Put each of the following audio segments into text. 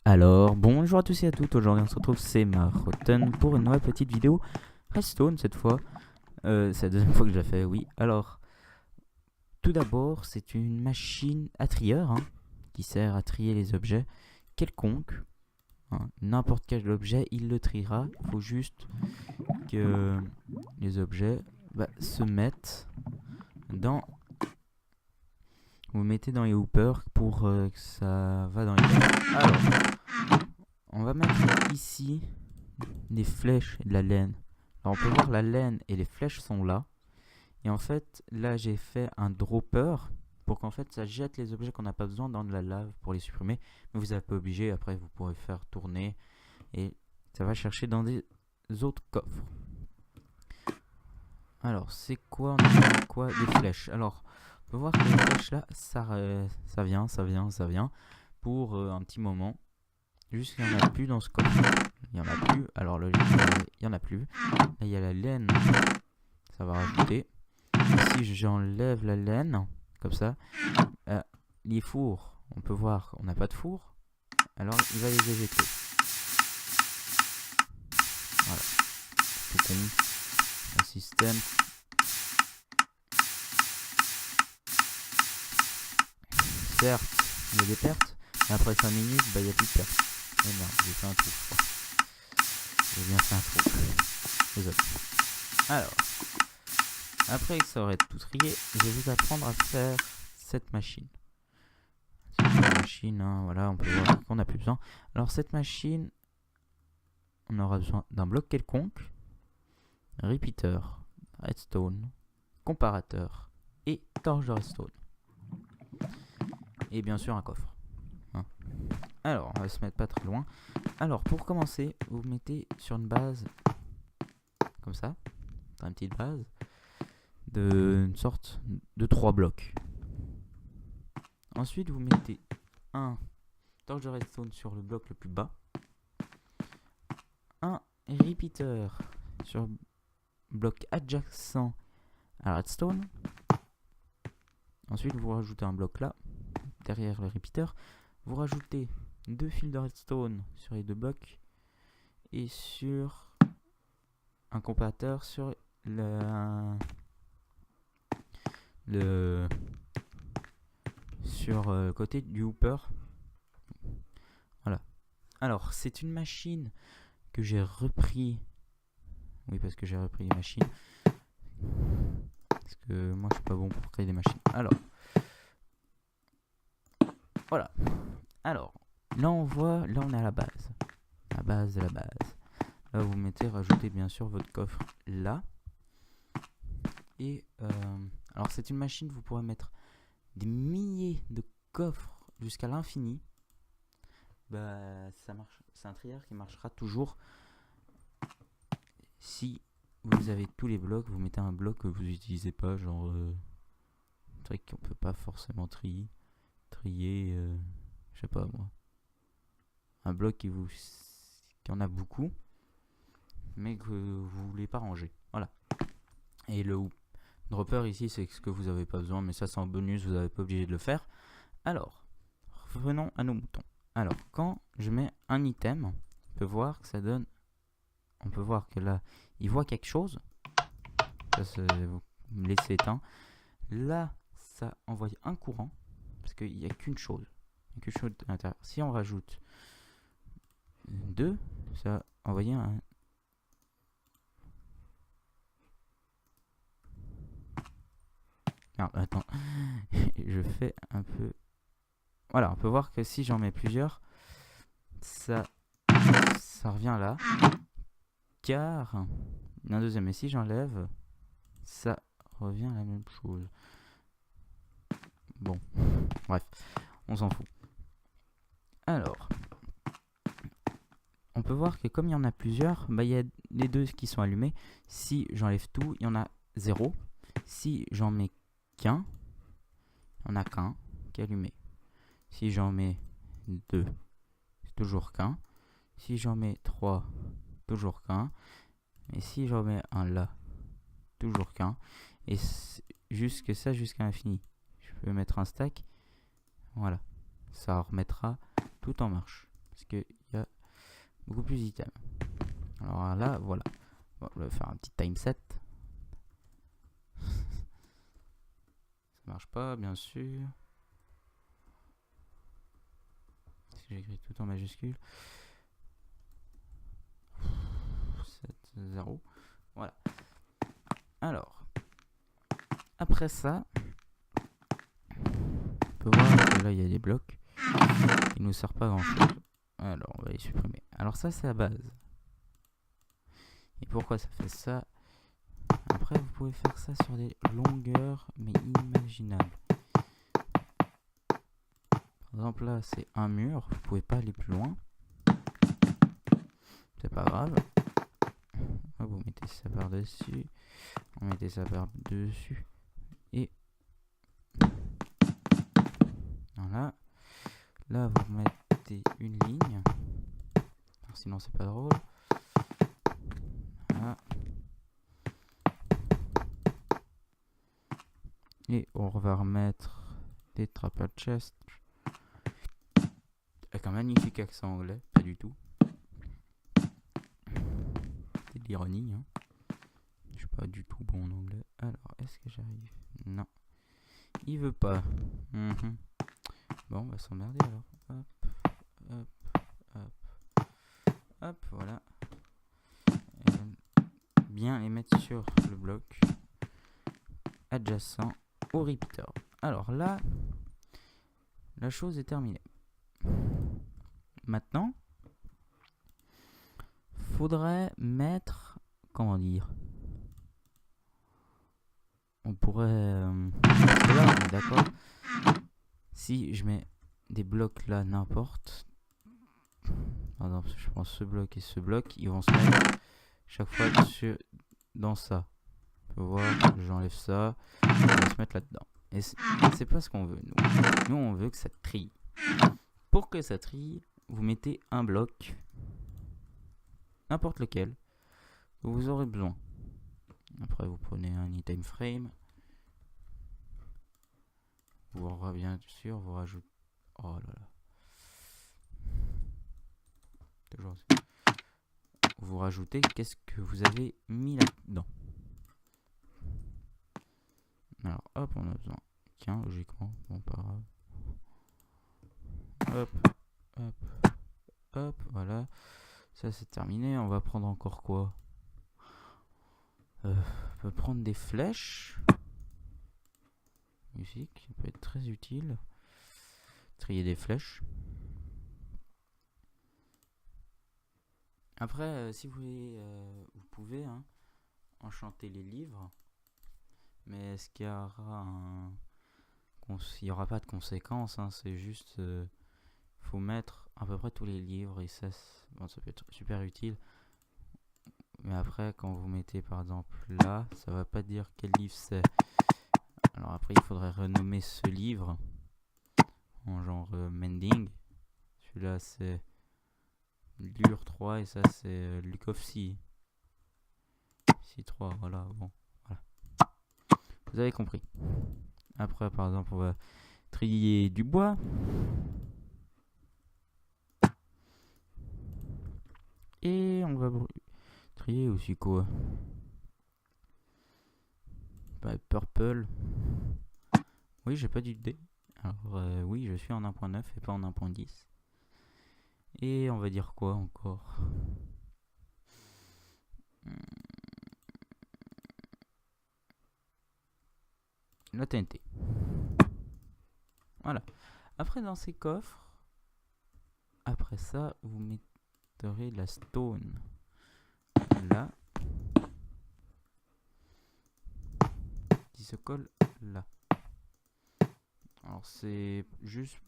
Alors, bonjour à tous et à toutes, aujourd'hui on se retrouve, c'est Maroton pour une nouvelle petite vidéo Redstone cette fois. C'est la deuxième fois que je la fais, oui. Alors, tout d'abord, c'est une machine à trieur qui sert à trier les objets quelconques. N'importe quel objet, il le triera. Il faut juste que les objets se mettent dans... Vous mettez dans les hoopers pour que ça va dans les... Alors, on va mettre ici des flèches et de la laine. Alors on peut voir la laine et les flèches sont là. Et en fait, là j'ai fait un dropper pour qu'en fait ça jette les objets qu'on n'a pas besoin dans de la lave pour les supprimer. Mais vous n'êtes pas obligé, après vous pourrez faire tourner et ça va chercher dans des autres coffres. Alors c'est quoi, des flèches. Alors on peut voir que les flèches là, ça vient pour un petit moment. Juste qu'il n'y en a plus dans ce coffre. Il n'y en a plus. Alors logiquement, il n'y en a plus. Là, il y a la laine. Ça va rajouter. Si j'enlève la laine, comme ça, les fours, on peut voir qu'on n'a pas de four. Alors, il va les éjecter. Voilà. Tout con. Un système. Certes, il y a des pertes. Mais après 5 minutes, il n'y a plus de pertes. Oh merde, j'ai fait un trou, je crois. J'ai bien fait un trou. Désolé. Alors, après que ça aurait tout trié, je vais vous apprendre à faire cette machine. Cette machine, voilà, on peut voir qu'on n'a plus besoin. Alors cette machine, on aura besoin d'un bloc quelconque, repeater, redstone, comparateur et torche de redstone. Et bien sûr un coffre. Alors, on va se mettre pas très loin. Alors, pour commencer, vous mettez sur une base, comme ça, une petite base, une sorte de 3 blocs. Ensuite, vous mettez un torche de redstone sur le bloc le plus bas, un repeater sur le bloc adjacent à la redstone. Ensuite, vous rajoutez un bloc là, derrière le repeater. Vous rajoutez 2 fils de redstone sur les 2 blocs et sur un comparateur sur sur le côté du hooper. Voilà. Alors, c'est une machine que j'ai repris. Oui, parce que j'ai repris les machines. Parce que moi, je suis pas bon pour créer des machines. Alors, voilà. Alors, là, on voit, là, on est à la base. La base de la base. Là, vous mettez, rajoutez bien sûr votre coffre là. Et, alors, c'est une machine, vous pourrez mettre des milliers de coffres jusqu'à l'infini. Ça marche. C'est un trieur qui marchera toujours. Si vous avez tous les blocs, vous mettez un bloc que vous n'utilisez pas, genre un truc qu'on peut pas forcément trier, je sais pas moi, un bloc qui en a beaucoup, mais que vous voulez pas ranger. Voilà. Et le dropper ici, c'est ce que vous avez pas besoin, mais ça c'est en bonus, vous n'avez pas obligé de le faire. Alors, revenons à nos moutons. Alors, quand je mets un item, on peut voir que ça donne. On peut voir que là, il voit quelque chose. Ça, vous me laissez éteint. Là, ça envoie un courant. Parce qu'il n'y a qu'une chose. Il y a quelque chose à l'intérieur. Si on rajoute 2, ça va envoyer un. Non, attends. Je fais un peu. Voilà, on peut voir que si j'en mets plusieurs, ça revient là. Car un deuxième, et si j'enlève, ça revient à la même chose. Bon, bref, on s'en fout. Alors, on peut voir que comme il y en a plusieurs, il y a les 2 qui sont allumés. Si j'enlève tout, il y en a 0. Si j'en mets qu'un, il n'y en a qu'un qui est allumé. Si j'en mets 2, c'est toujours qu'un. Si j'en mets 3, toujours qu'un. Et si j'en mets un là, toujours qu'un. Et jusqu'à l'infini. Je peux mettre un stack. Voilà. Ça remettra tout en marche. parce qu'il y a beaucoup plus d'items. Alors là, voilà. Bon, on va faire un petit time set. Ça marche pas, bien sûr. Si j'écris tout en majuscule. 7, 0. Voilà. Alors, après ça, on peut voir que là, il y a des blocs qui nous servent pas grand chose. Alors, on va les supprimer. Alors ça, c'est la base. Et pourquoi ça fait ça? Après, vous pouvez faire ça sur des longueurs, mais inimaginables. Par exemple, là, c'est un mur. Vous pouvez pas aller plus loin. C'est pas grave. Vous mettez ça par-dessus. Vous mettez ça par-dessus. Et voilà. Là, vous mettez une ligne. Alors, sinon, c'est pas drôle. Voilà. Et on va remettre des trapper chest. Avec un magnifique accent anglais. Pas du tout. C'est de l'ironie. Hein. Je suis pas du tout bon en anglais. Alors, est-ce que j'arrive? Non. Il veut pas. Bon, on va s'emmerder alors. Hop, hop, hop. Hop, voilà. Bien les mettre sur le bloc adjacent au repeater. Alors là, la chose est terminée. Maintenant, faudrait mettre, comment dire, on pourrait, là on est d'accord, si je mets des blocs là n'importe, par exemple je prends ce bloc et ce bloc, ils vont se mettre chaque fois dans ça. On peut voir, j'enlève ça, on va se mettre là-dedans. Et c'est pas ce qu'on veut, nous. Nous, on veut que ça trie. Pour que ça trie, vous mettez un bloc, n'importe lequel, que vous aurez besoin. Après, vous prenez un item frame. Vous, bien sûr, vous rajoutez... Oh là là. Toujours. Vous rajoutez qu'est-ce que vous avez mis là-dedans. Alors, hop, on a besoin. Tiens, logiquement. Bon, pas grave. Hop, hop, hop, voilà. Ça, c'est terminé. On va prendre encore quoi? On peut prendre des flèches. Musique, ça peut être très utile. Trier des flèches. Après, si vous voulez, vous pouvez enchanter les livres. Mais est-ce qu'il y aura il n'y aura pas de conséquences, hein, c'est juste faut mettre à peu près tous les livres et ça, bon, ça peut être super utile. Mais après, quand vous mettez par exemple là, ça va pas dire quel livre c'est. Alors après, il faudrait renommer ce livre en genre Mending. Celui-là, c'est Lure 3 et ça, c'est Luke of Sea. Sea 3, voilà, bon, voilà. Vous avez compris. Après, par exemple, on va trier du bois. Et on va trier aussi quoi? Bah, purple. Oui, j'ai pas d'idée. Alors, oui, je suis en 1.9 et pas en 1.10. Et on va dire quoi encore? La TNT. Voilà. Après, dans ces coffres, après ça, vous mettrez la stone là. Qui se colle là. Alors, c'est juste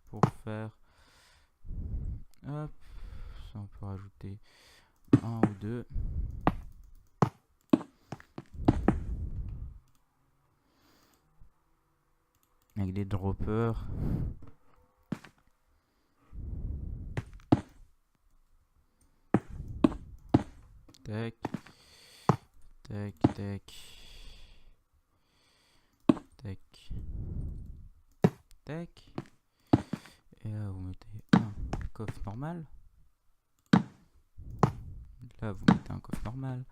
pour faire... Hop. Ça, on peut rajouter un ou deux. Avec des droppers. Tac. Tac, tac. Tac. Tac. Et là, vous mettez un coffre normal. Là, vous mettez un coffre normal.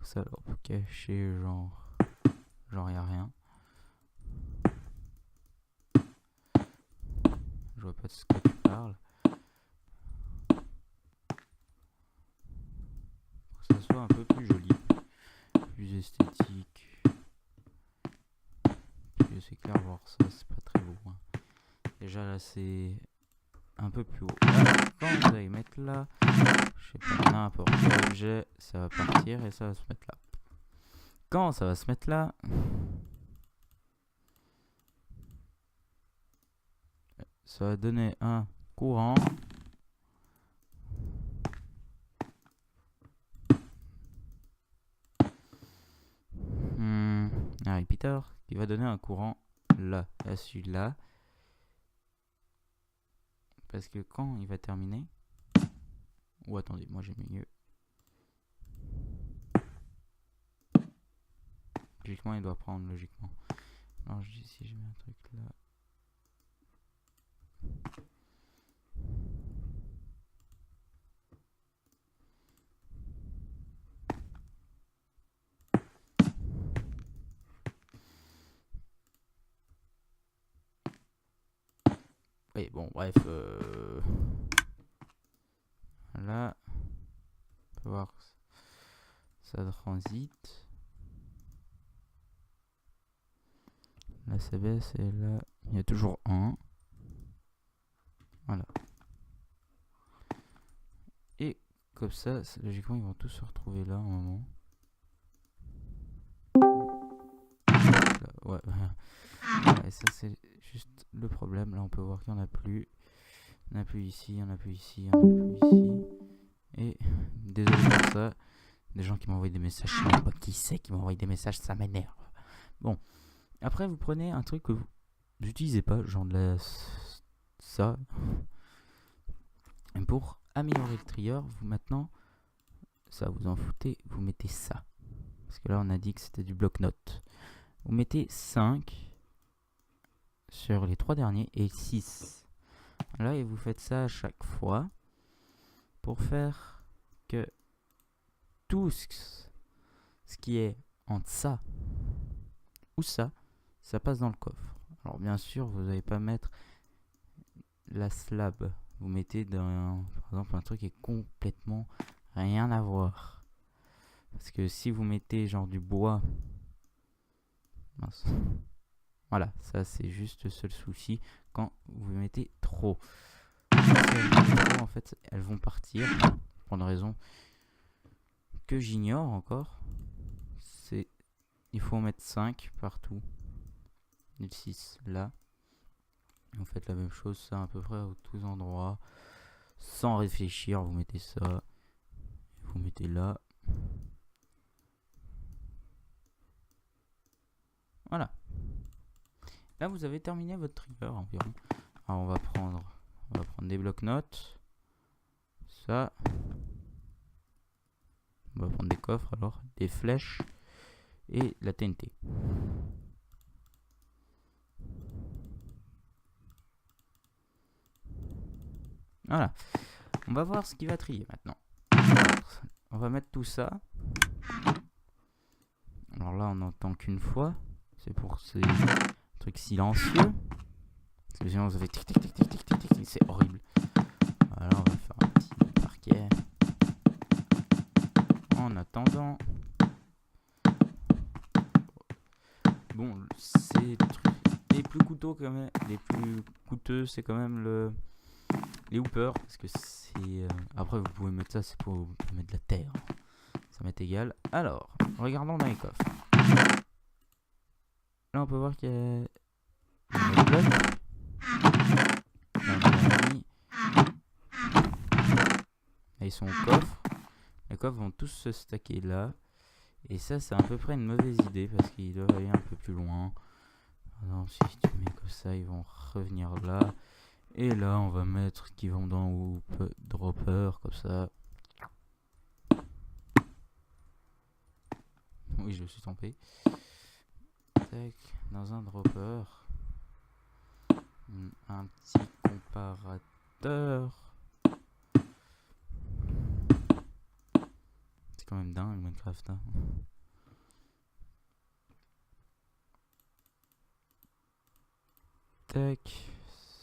Ça, alors, pour cacher, genre y a rien. Je vois pas de ce que tu parles. Pour que ça soit un peu plus joli, plus esthétique. Puis c'est clair, voir ça, c'est pas très beau. Hein. Déjà là, c'est un peu plus haut. Là, quand vous allez mettre là, je sais pas, n'importe quel objet, ça va partir et ça va se mettre là. Quand ça va se mettre là, ça va donner un courant. Un repeater qui va donner un courant là, à celui-là. Parce que quand il va terminer... Ou attendez, moi j'ai mieux. Logiquement, il doit prendre logiquement. Alors je dis si je mets un truc là. Oui, bon, bref. Là, on peut voir ça transite. Là, ça baisse et là, il y a toujours un. Voilà. Et comme ça, logiquement, ils vont tous se retrouver là à un moment. Là, ouais. Et ça, c'est juste le problème. Là, on peut voir qu'il n'y en a plus. Il n'y en a plus ici, il n'y en a plus ici, il n'y en a plus ici. Et désolé pour ça. Des gens qui m'envoient des messages, je sais pas qui c'est qui m'envoie des messages, ça m'énerve. Bon. Après, vous prenez un truc que vous n'utilisez pas, genre de la... ça. Et pour améliorer le trieur, vous maintenant, ça vous en foutez, vous mettez ça. Parce que là, on a dit que c'était du bloc-notes. Vous mettez 5 sur les 3 derniers et 6. Là, et vous faites ça à chaque fois pour faire que tout ce qui est entre ça ou ça passe dans le coffre. Alors bien sûr, vous n'allez pas mettre la slab. Vous mettez dans, par exemple, un truc qui est complètement rien à voir. Parce que si vous mettez genre du bois, mince. Voilà, ça c'est juste le seul souci quand vous mettez trop. En fait, elles vont partir pour une raison que j'ignore encore. C'est il faut en mettre 5 partout. Et 6 là. Vous faites la même chose, ça à peu près à tous endroits. Sans réfléchir, vous mettez ça. Vous mettez là. Voilà. Là, vous avez terminé votre trigger environ. Alors, on va prendre des blocs-notes. Ça. On va prendre des coffres alors, des flèches et la TNT. Voilà. On va voir ce qui va trier maintenant. On va mettre tout ça. Alors là, on n'entend qu'une fois. C'est pour ces trucs silencieux. Parce que sinon, ça fait tic tic tic tic tic tic tic. C'est horrible. Voilà, on va faire un petit parquet. En attendant. Bon, c'est les plus coûteux quand même. Les plus coûteux, c'est quand même les hoopers. Parce que c'est. Après, vous pouvez mettre ça, c'est pour mettre de la terre. Ça m'est égal. Alors, regardons dans les coffres. Là, on peut voir qu'il y a des blocs. Là, ils sont au coffre. Les coffres vont tous se stacker là. Et ça, c'est à peu près une mauvaise idée parce qu'ils doivent aller un peu plus loin. Par exemple, si tu mets comme ça, ils vont revenir là. Et là, on va mettre qu'ils vont dans Hoop Dropper, comme ça. Oui, je me suis trompé. Tac, dans un dropper. Un petit comparateur. dingue Minecraft. Hein. Tac.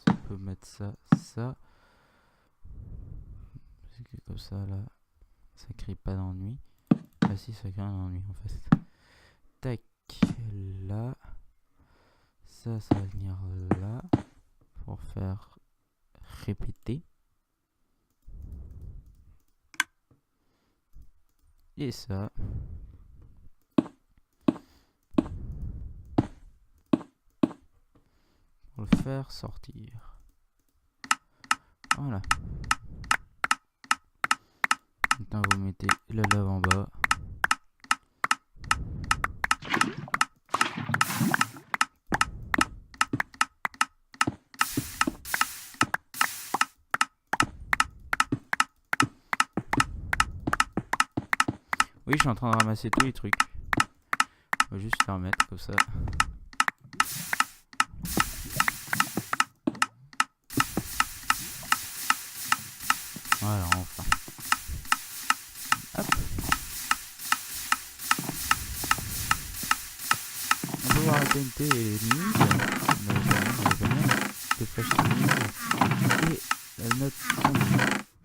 On peut mettre ça. Parce que comme ça là, ça crée pas d'ennui. Ah si, ça crée un ennui en fait. Tac. Là. Ça va venir là. Pour faire répéter. Et ça. Pour le faire sortir. Voilà. Maintenant vous mettez la lave en bas. Oui, je suis en train de ramasser tous les trucs. On va juste les remettre comme ça. Voilà, enfin. Hop. On peut voir la TNT et les limites. On avait pas mis des flèches limites. Et la note.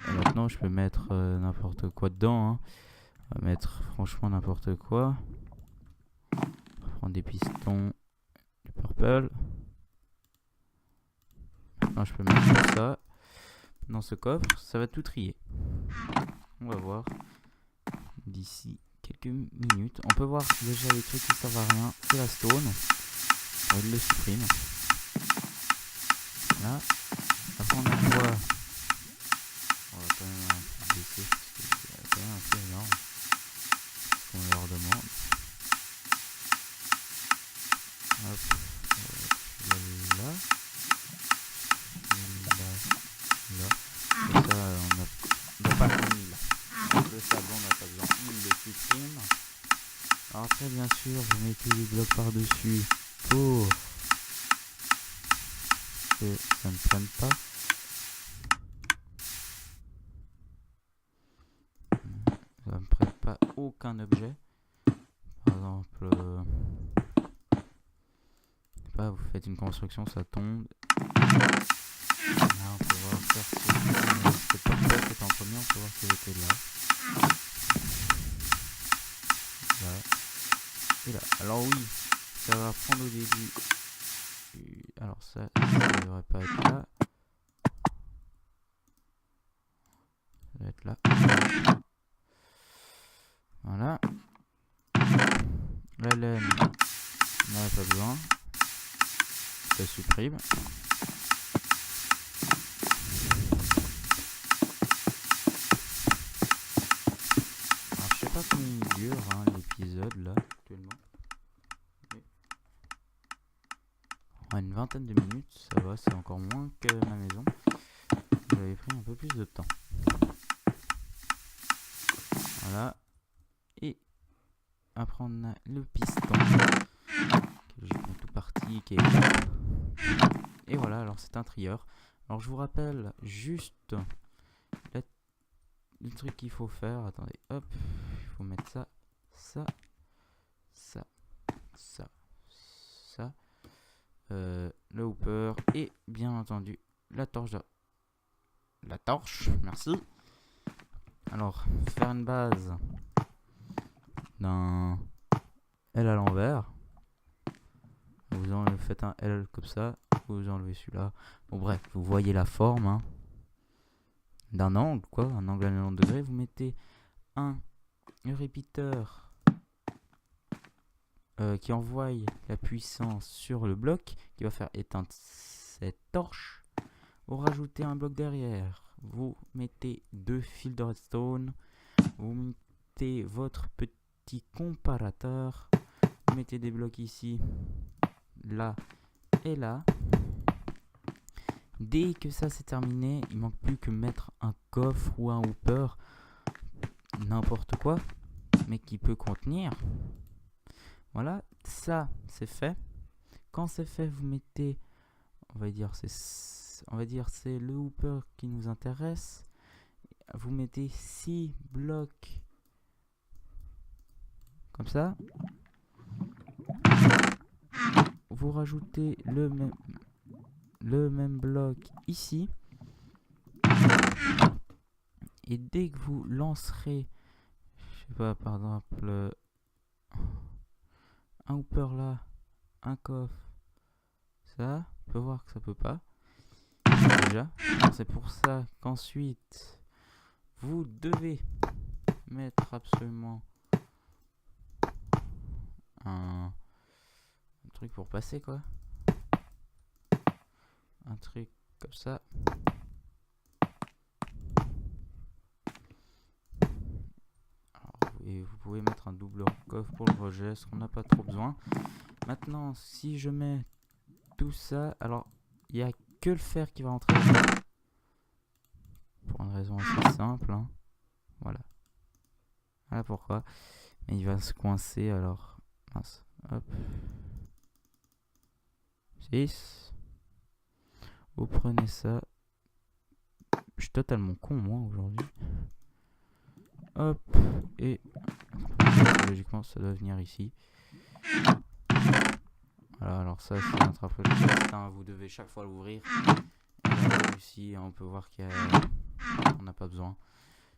Maintenant, je peux mettre n'importe quoi dedans. Hein. On va mettre franchement n'importe quoi. On va prendre des pistons, du purple. Maintenant, je peux mettre ça dans ce coffre. Ça va tout trier. On va voir d'ici quelques minutes. On peut voir déjà les trucs qui servent à rien. C'est la stone. On le supprime. Là. Après, on a quoi? On va quand même un peu baisser parce que c'est quand même un peu énorme. On leur demande. Hop, là, là. Et ça, on n'a pas fini là. Le sable, on n'a pas besoin. Il le supprime. Alors après, bien sûr, vous mettez les blocs par-dessus pour que ça ne prenne pas. Ça ne prenne pas aucun objet. Par exemple, pas, vous faites une construction, ça tombe. Là, on peut voir faire ce parfait, c'est en premier, on peut voir qu'elle était là. Là. Et là. Alors oui, ça va prendre au début. Alors ça devrait pas être là. Ça va être là. Voilà. La laine, on n'a pas besoin. Ça supprime. Alors je sais pas combien il dure hein, l'épisode là actuellement. Mais... une vingtaine de minutes, ça va, c'est encore moins que ma maison. J'avais pris un peu plus de temps. Voilà. Et après on a le piston. Que j'ai tout parti, qui est là. Et voilà, alors c'est un trieur. Alors je vous rappelle juste le truc qu'il faut faire. Attendez, hop, il faut mettre ça, ça, ça, ça, ça. Le hooper et bien entendu la torche la torche, merci. Alors faire une base d'un L à l'envers, vous en faites un L comme ça, vous enlevez celui-là, bon bref, vous voyez la forme hein, d'un angle quoi, un angle à 90 degrés, vous mettez un répéteur qui envoie la puissance sur le bloc qui va faire éteindre cette torche. Vous rajoutez un bloc derrière, vous mettez 2 fils de redstone, vous mettez votre petit comparateur, vous mettez des blocs ici, là et là. Dès que ça c'est terminé, il manque plus que mettre un coffre ou un hooper, n'importe quoi, mais qui peut contenir. Voilà, ça c'est fait. Quand c'est fait, vous mettez, on va dire c'est le hooper qui nous intéresse. Vous mettez 6 blocs comme ça. Vous rajoutez le même bloc ici. Et dès que vous lancerez, je sais pas, par exemple, un hooper là, un coffre, ça, on peut voir que ça peut pas. Déjà, c'est pour ça qu'ensuite, vous devez mettre absolument un truc pour passer, quoi. Un truc comme ça. Et vous pouvez mettre un double coffre pour le rejet, ce qu'on n'a pas trop besoin. Maintenant, si je mets tout ça, alors il n'y a que le fer qui va entrer. Pour une raison assez simple. Hein. Voilà. Voilà pourquoi. Mais il va se coincer, alors. Mince. Hop. 6. Vous prenez ça. Je suis totalement con, moi, aujourd'hui. Hop. Et logiquement, ça doit venir ici. Voilà, alors ça, c'est notre approche de destin. Vous devez chaque fois l'ouvrir. Et là, ici, on peut voir qu'il y a... on n'a pas besoin.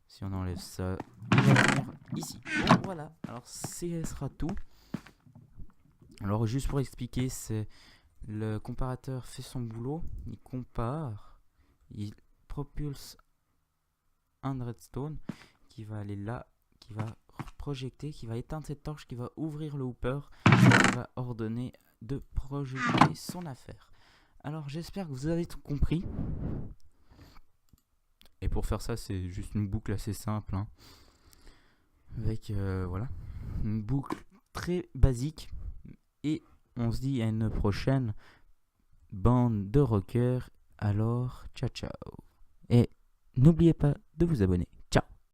Si on enlève ça, il va venir ici. Bon, voilà. Alors, ce sera tout. Alors, juste pour expliquer, c'est le comparateur fait son boulot. Il compare. Il propulse un redstone qui va aller là, qui va projeter, qui va éteindre cette torche, qui va ouvrir le hooper, qui va ordonner de projeter son affaire. Alors, j'espère que vous avez tout compris. Et pour faire ça, c'est juste une boucle assez simple. Hein, avec, voilà, une boucle très basique. Et on se dit à une prochaine bande de rockers. Alors, ciao ciao. Et n'oubliez pas de vous abonner.